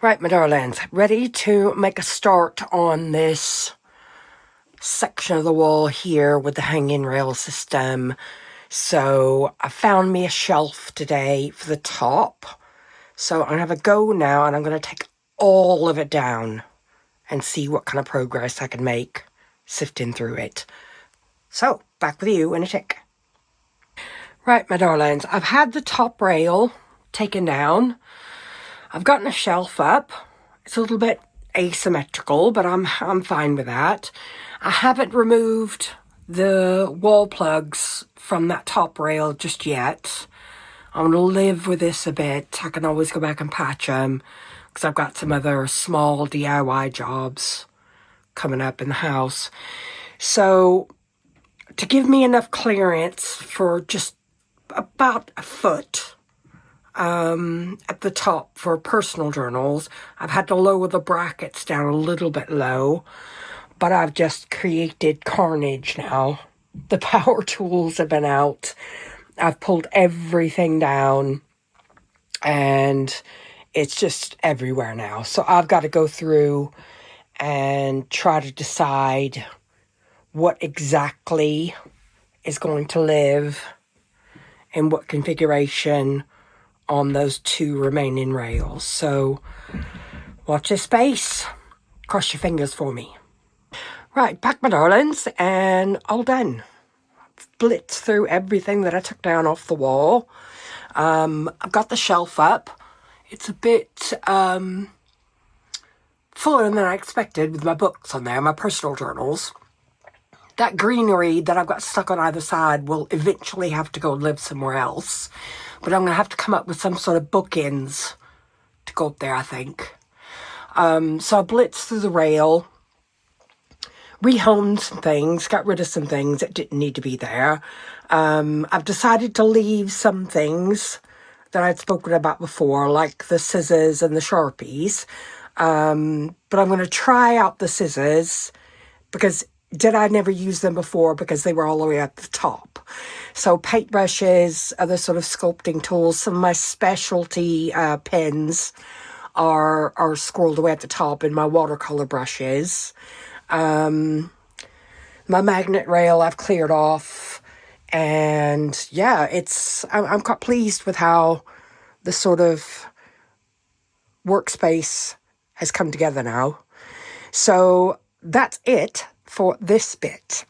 Right, my darlings, ready to make a start on this section of the wall here with the hanging rail system. So I found me a shelf today for the top. So I'm going to have a go now, and I'm going to take all of it down and see what kind of progress I can make sifting through it. So, back with you in a tick. Right, my darlings, I've had the top rail taken down. I've gotten a shelf up. It's a little bit asymmetrical, but I'm fine with that. I haven't removed the wall plugs from that top rail just yet. I'm going to live with this a bit. I can always go back and patch them because I've got some other small DIY jobs coming up in the house. So to give me enough clearance for just about a foot at the top for personal journals, I've had to lower the brackets down a little bit low, but I've just created carnage now. The power tools have been out. I've pulled everything down and it's just everywhere now. So I've got to go through and try to decide what exactly is going to live in what configuration on those two remaining rails. So watch this space. Cross your fingers for me. Right, back my darlings, and all done. Blitz through everything that I took down off the wall. I've got the shelf up. It's a bit fuller than I expected with my books on there, my personal journals. That greenery that I've got stuck on either side will eventually have to go live somewhere else. But I'm going to have to come up with some sort of bookends to go up there, I think. So I blitzed through the rail, rehomed some things, got rid of some things that didn't need to be there. I've decided to leave some things that I'd spoken about before, like the scissors and the Sharpies. But I'm going to try out the scissors because I never used them before because they were all the way at the top. So paintbrushes, other sort of sculpting tools, some of my specialty pens are squirreled away at the top in my watercolor brushes. My magnet rail I've cleared off, and yeah, I'm quite pleased with how the sort of workspace has come together now. So that's it for this bit.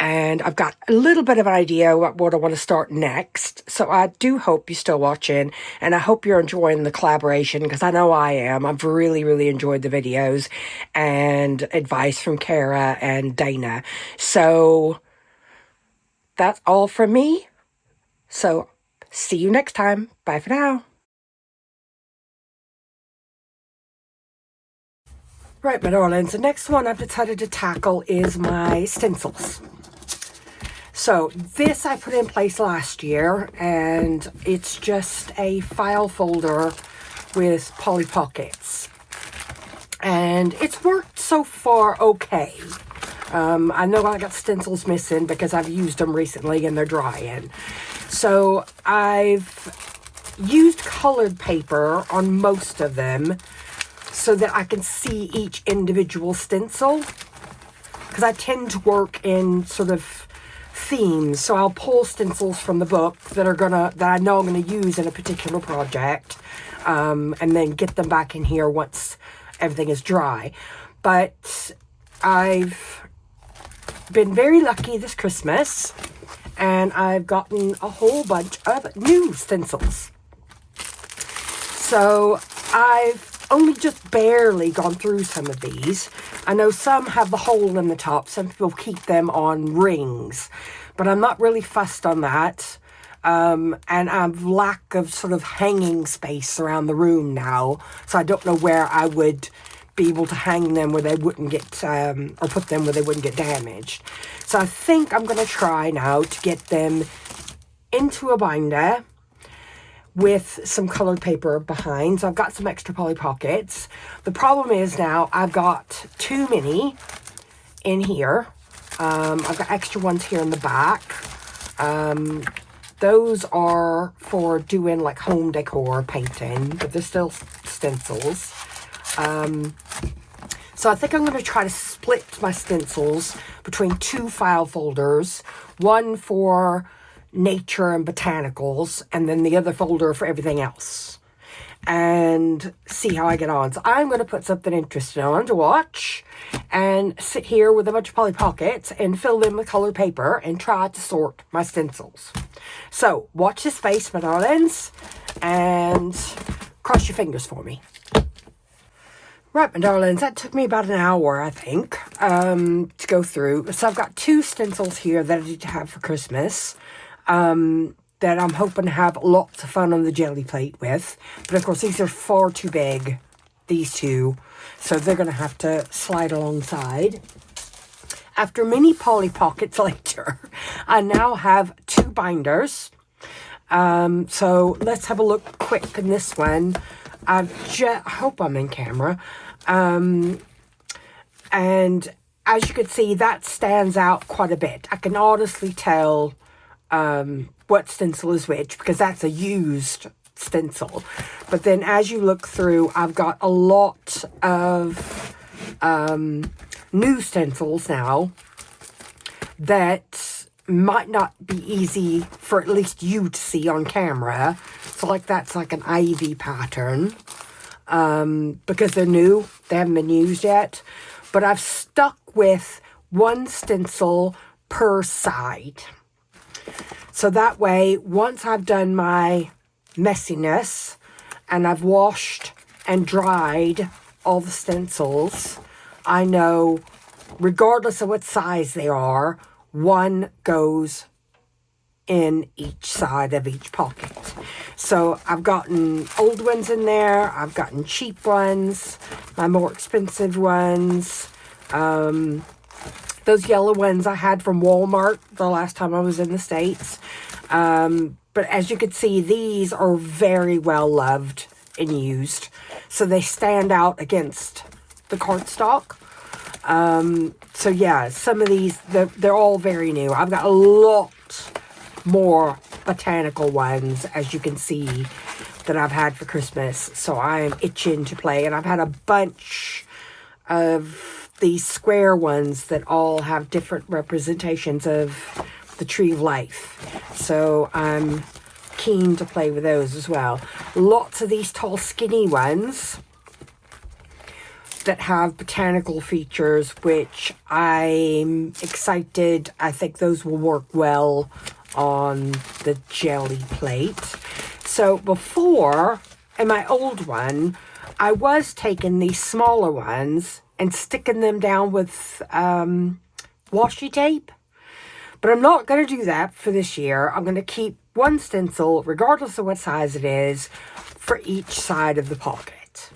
And I've got a little bit of an idea what I want to start next. So I do hope you're still watching, and I hope you're enjoying the collaboration, because I know I am. I've really, really enjoyed the videos and advice from Kara and Dana. So that's all from me. So see you next time. Bye for now. Right, my darlings, the next one I've decided to tackle is my stencils. So this I put in place last year, and it's just a file folder with Polly Pockets. And it's worked so far okay. I know I got stencils missing because I've used them recently and they're drying. So I've used colored paper on most of them so that I can see each individual stencil, because I tend to work in sort of themes. So I'll pull stencils from the book that I know I'm gonna use in a particular project, and then get them back in here once everything is dry. But I've been very lucky this Christmas, and I've gotten a whole bunch of new stencils. So I've only just barely gone through some of these. I know some have the hole in the top. Some people keep them on rings, but I'm not really fussed on that. And I've lack of sort of hanging space around the room now, so I don't know where I would be able to hang them where they wouldn't get, or put them where they wouldn't get damaged. So I think I'm going to try now to get them into a binder with some colored paper behind. So I've got some extra Polly Pockets. The problem is now I've got too many in here. I've got extra ones here in the back. those are for doing like home decor painting, but they're still stencils. So I think I'm going to try to split my stencils between 2 file folders, one for nature and botanicals, and then the other folder for everything else, and see how I get on. So I'm going to put something interesting on to watch and sit here with a bunch of Polly Pockets and fill them with colored paper and try to sort my stencils. So watch this space, my darlings, and cross your fingers for me. Right, my darlings, that took me about an hour, I think, to go through. So I've got 2 stencils here that I need to have for Christmas, that I'm hoping to have lots of fun on the jelly plate with. But of course, these are far too big, these 2, so they're going to have to slide alongside. After many Polly Pockets later, I now have 2 binders. So let's have a look quick in this one. I hope I'm in camera. And as you can see, that stands out quite a bit. I can honestly tell what stencil is which, because that's a used stencil. But then as you look through, I've got a lot of new stencils now that might not be easy for at least you to see on camera. So like that's like an ivy pattern, because they're new, they haven't been used yet. But I've stuck with 1 stencil per side. So that way, once I've done my messiness and I've washed and dried all the stencils, I know, regardless of what size they are, 1 goes in each side of each pocket. So I've gotten old ones in there, I've gotten cheap ones, my more expensive ones, those yellow ones I had from Walmart the last time I was in the States. But as you can see, these are very well loved and used, so they stand out against the cardstock. So yeah, some of these, they're all very new. I've got a lot more botanical ones, as you can see, that I've had for Christmas. So I am itching to play. And I've had a bunch of these square ones that all have different representations of the tree of life. So I'm keen to play with those as well. Lots of these tall, skinny ones that have botanical features, which I'm excited. I think those will work well on the jelly plate. So before, in my old one, I was taking these smaller ones and sticking them down with washi tape. But I'm not going to do that for this year. I'm going to keep 1 stencil, regardless of what size it is, for each side of the pocket.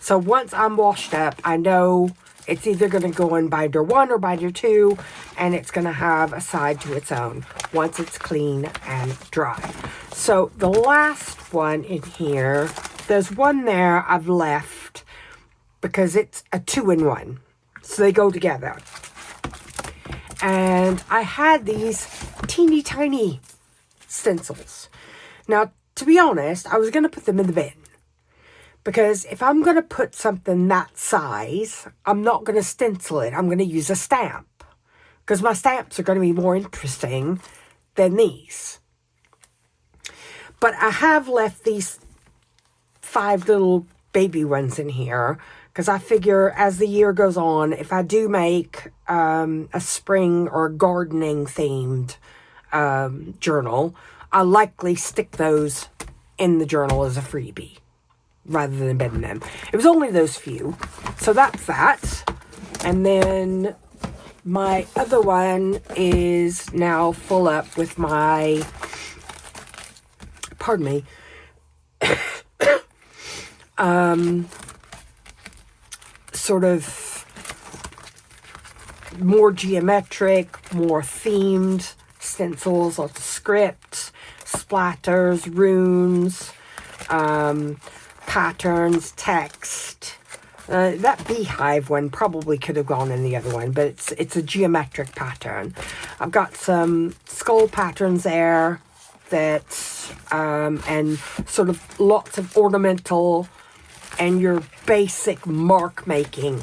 So once I'm washed up, I know it's either going to go in binder 1 or binder 2, and it's going to have a side to its own once it's clean and dry. So the last one in here, there's one there I've left because it's a 2-in-1. So they go together. And I had these teeny tiny stencils. Now, to be honest, I was going to put them in the bin. Because if I'm going to put something that size, I'm not going to stencil it. I'm going to use a stamp. Because my stamps are going to be more interesting than these. But I have left these 5 little baby ones in here. Because I figure as the year goes on, if I do make a spring or gardening themed journal, I'll likely stick those in the journal as a freebie, rather than bidding them. It was only those few. So that's that. And then my other one is now full up with my, pardon me, sort of more geometric, more themed stencils, lots of script, splatters, runes, patterns, text. That beehive one probably could have gone in the other one, but it's a geometric pattern. I've got some skull patterns there, that, and sort of lots of ornamental and your basic mark making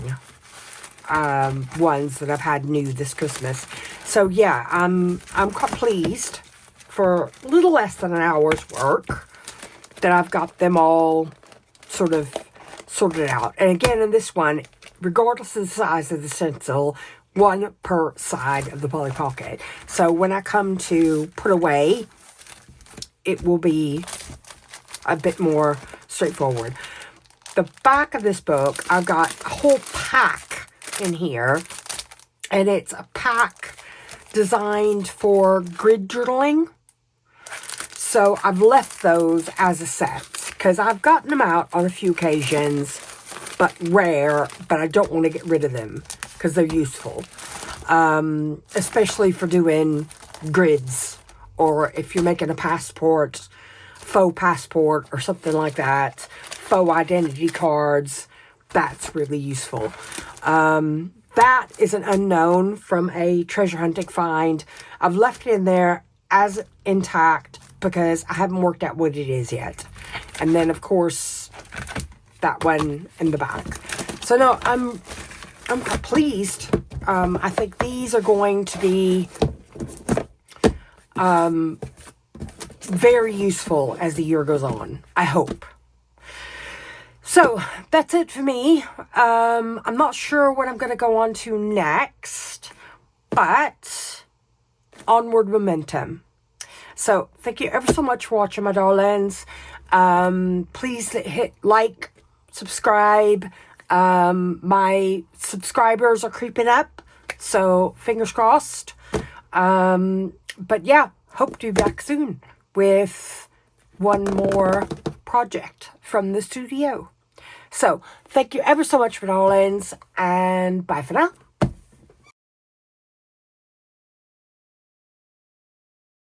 ones that I've had new this Christmas. So yeah, I'm quite pleased for a little less than an hour's work that I've got them all sort of sorted out. And again, in this one, regardless of the size of the stencil, one per side of the Polly Pocket. So when I come to put away, it will be a bit more straightforward. The back of this book, I've got a whole pack in here, and it's a pack designed for grid journaling. So I've left those as a set because I've gotten them out on a few occasions, but rare, but I don't want to get rid of them because they're useful, especially for doing grids, or if you're making a passport, faux passport or something like that, faux identity cards. That's really useful. That is an unknown from a treasure hunting find. I've left it in there as intact because I haven't worked out what it is yet. And then, of course, that one in the back. So no, I'm quite pleased. I think these are going to be very useful as the year goes on, I hope. So that's it for me. I'm not sure what I'm going to go on to next, but onward momentum. So thank you ever so much for watching, my darlings. Please hit like, subscribe. My subscribers are creeping up, so fingers crossed. But yeah, hope to be back soon with one more project from the studio. So thank you ever so much, my darlings, and bye for now.